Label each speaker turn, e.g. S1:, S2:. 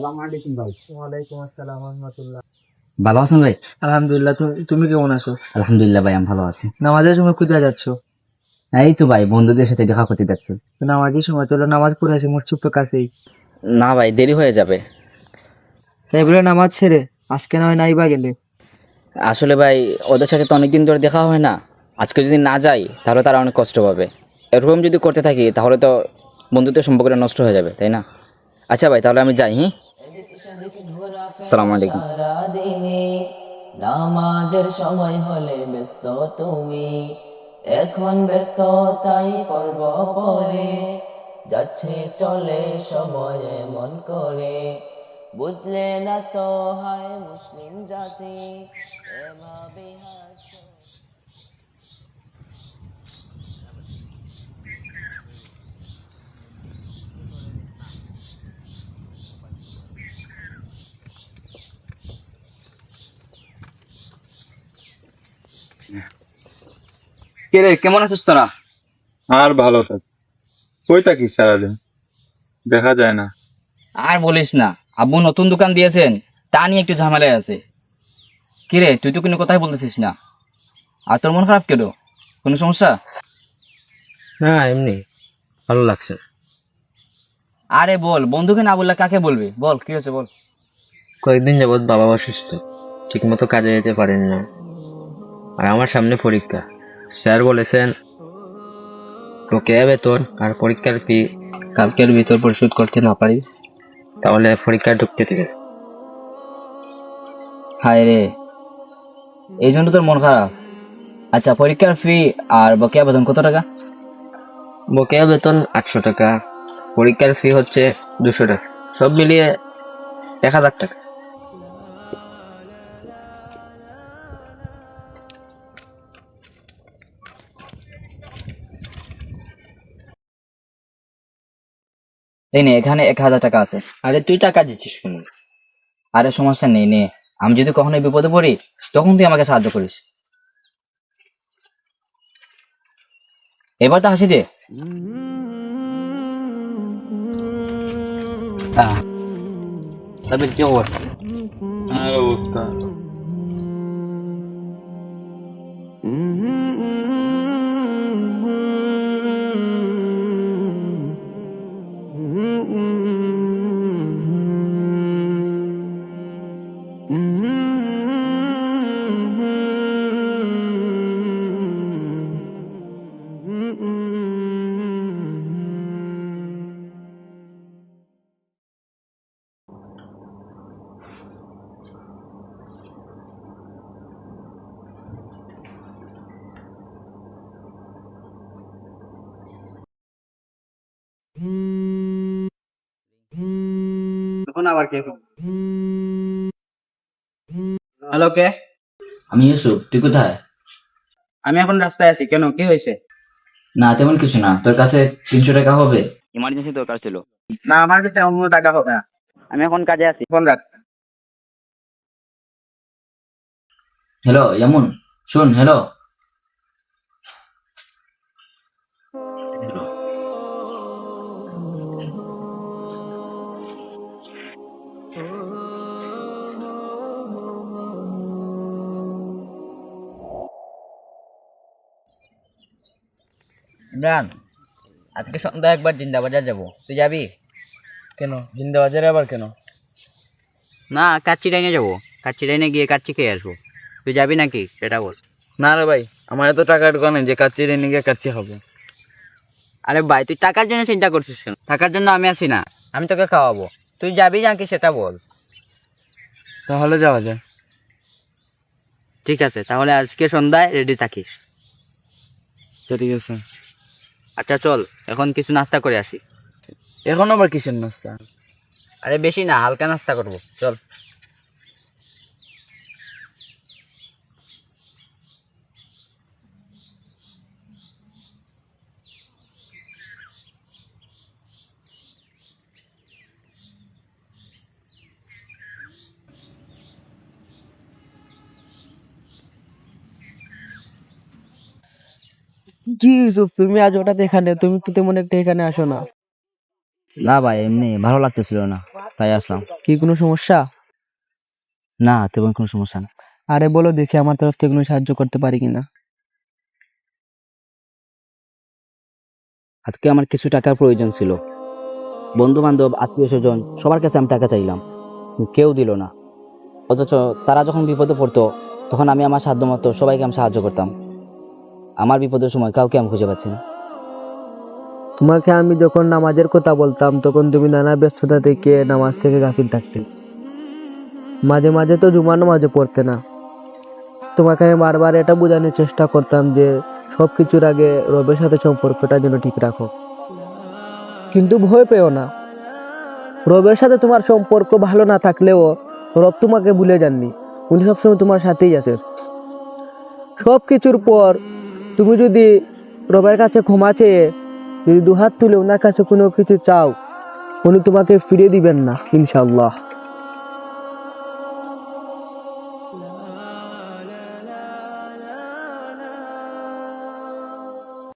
S1: সালাম আলাইকুম ভাই।
S2: ওয়ালাইকুম আসসালাম রহমতুল্লাহ।
S1: ভালো আছেন ভাই?
S2: আলহামদুলিল্লাহ, তুমি কেমন আছো?
S1: আলহামদুলিল্লাহ ভাই, আমি ভালো আছি।
S2: নামাজের সময় কোথায় যাচ্ছ?
S1: এই তো ভাই, বন্ধুদের সাথে দেখা করতে যাচ্ছি।
S2: তো নামাজের সময় চলো নামাজ পড়ে আসি, মসজিদ তো কাছেই।
S1: না ভাই, দেরি হয়ে যাবে।
S2: তাই বলে নামাজ ছেড়ে আজকে নয় নাই বা গেলে?
S1: আসলে ভাই, ওদের সাথে তো অনেকদিন ধরে দেখা হয় না। আজকে যদি না যাই তাহলে তারা অনেক কষ্ট পাবে। এরকম যদি করতে থাকি তাহলে তো বন্ধুত্বের সম্পর্কটা নষ্ট হয়ে যাবে, তাই না? আচ্ছা ভাই, তাহলে আমি যাই। আসসালামু আলাইকুম।
S3: সারাদিনে নামাজের সময় হলে ব্যস্ত তুমি, এখন ব্যস্ত তাই পর্ব পরে যাচ্ছে চলে সময় মন করে, বুঝলে না তো হয় মুসলিম জাতি এভাবে হাসো।
S1: কে রে, কেমন আছিস তোরা?
S4: আর ভালো থাক। কই থাকিস সারাদিন, দেখা যায় না।
S1: আর বলিস না, আব্বু নতুন দোকান দিয়েছেন, তা নিয়ে একটু ঝামেলায় আছে। কি রে, তুই তো কোনো কথাই বলতেছিস না। আর তোর মন খারাপ কেন? কোনো সমস্যা?
S2: না, এমনি ভালো লাগছে।
S1: আরে বল, বন্ধুকে না বললে কাকে বলবি? বল, কি হয়েছে বল।
S2: কয়েকদিন যাবৎ বাবা অসুস্থ, ঠিক মতো কাজে যেতে পারেন না। আর আমার সামনে পরীক্ষা। স্যার বলেছেন বকেয়া বেতন আর পরীক্ষার ফি কালকের ভিতর পরিশোধ করতে না পারি তাহলে পরীক্ষায় ঢুকতে দেবে।
S1: হায় রে, এই জন্য তোর মন খারাপ? আচ্ছা, পরীক্ষার ফি আর বকেয়া বেতন কত টাকা?
S2: বকেয়া বেতন 800 টাকা, পরীক্ষার ফি হচ্ছে 200 টাকা, সব মিলিয়ে 1000 টাকা।
S1: এই নে, এখানে 1000 টাকা আছে।
S2: আরে তুই টাকা দিচ্ছিস কেন?
S1: আরে সমস্যা নেই, নে। আমি যদি কখনো বিপদে পড়ি তখন তুই আমাকে সাহায্য করিস। এবার তো হাসি দে।
S2: তবে কি অবস্থা?
S4: আর অবস্থা
S2: তখন আবার কে? হ্যালো, কে?
S1: আমি ইউসুফ, তুই কোথায়?
S2: আমি এখন রাস্তায় আছি, কেন, কি হয়েছে?
S1: না, তেমন কিছু না। তোর কাছে 300 টাকা হবে? ইমার্জেন্সি দরকার ছিল।
S2: না, আমার কাছে অন্য টাকা হবে না, আমি এখন কাজে আছি, ফোন রাখ।
S1: হ্যালো ইয়ামুন, শোন। হ্যালো।
S2: ইমরান, আজকে সন্ধ্যা একবার জিন্দাবাজার যাব, তুই যাবি? কেন জিন্দাবাজারে আবার কেন? না, কাচ্চি ডাইনে যাবো, কাচ্চি ডাইনে গিয়ে কাচ্চি খেয়ে আসবো। তুই যাবি নাকি সেটা বল।
S5: না রে ভাই, আমার এত টাকার দোকানে যে কাচ্চি রেনে গিয়ে কাচ্চি হবে।
S2: আরে ভাই, তুই টাকার জন্য চিন্তা করছিস কেন? টাকার জন্য আমি আছি না, আমি তোকে খাওয়াবো। তুই যাবি নাকি সেটা বল।
S5: তাহলে যাওয়া যায়।
S2: ঠিক আছে, তাহলে আজকে সন্ধ্যায় রেডি থাকিস।
S5: আচ্ছা ঠিক আছে।
S2: আচ্ছা চল, এখন কিছু নাস্তা করে আসি।
S5: এখন আবার কিসের নাস্তা?
S2: আরে বেশি না, হালকা নাস্তা করবো, চল। কি ইউসুফ, তুমি আজ হঠাৎ এখানে? তুমি তো তেমন একটা এখানে আসো না।
S1: না ভাই, এমনি ভালো লাগতেছিল না। তাই আসলাম।
S6: কি কোনো সমস্যা?
S1: না, তেমন কোনো সমস্যা না।
S6: আরে বলো দেখি আমার তরফ থেকে কোনো সাহায্য করতে পারি কিনা।
S1: আজকে আমার কিছু টাকার প্রয়োজন ছিল। বন্ধু বান্ধব, আত্মীয় স্বজন সবার কাছে আমি টাকা চাইলাম, কিন্তু কেউ দিল না। অথচ তারা যখন বিপদে পড়তো তখন আমি আমার সাধ্য মতো সবাইকে আমি সাহায্য করতাম। আমার বিপদের সময় কাউকে আমি খুঁজে পাচ্ছি না।
S6: তোমাকে আমি যখন নামাজের কথা বলতাম তখন তুমি নানা ব্যস্ততা থেকে নামাজ থেকে গাফিল থাকতে, মাঝে মাঝে তো জুমার নামাজে পড়তে না। তোমাকে আমি বারবার এটা বোঝানোর চেষ্টা করতাম যে সব কিছুর আগে রবের সাথে সম্পর্কটা যেন ঠিক রাখো, কিন্তু ভয় পেও না। রবের সাথে তোমার সম্পর্ক ভালো না থাকলেও রব তোমাকে ভুলে যাননি, উনি সবসময় তোমার সাথেই আছেন। সব কিছুর পর তুমি যদি রবের কাছে ক্ষমা চেয়ে যদি দুহাত তুলে ওনার কাছে কোনো কিছু চাও, উনি তোমাকে ফিরিয়ে দিবেন না ইনশাআল্লাহ।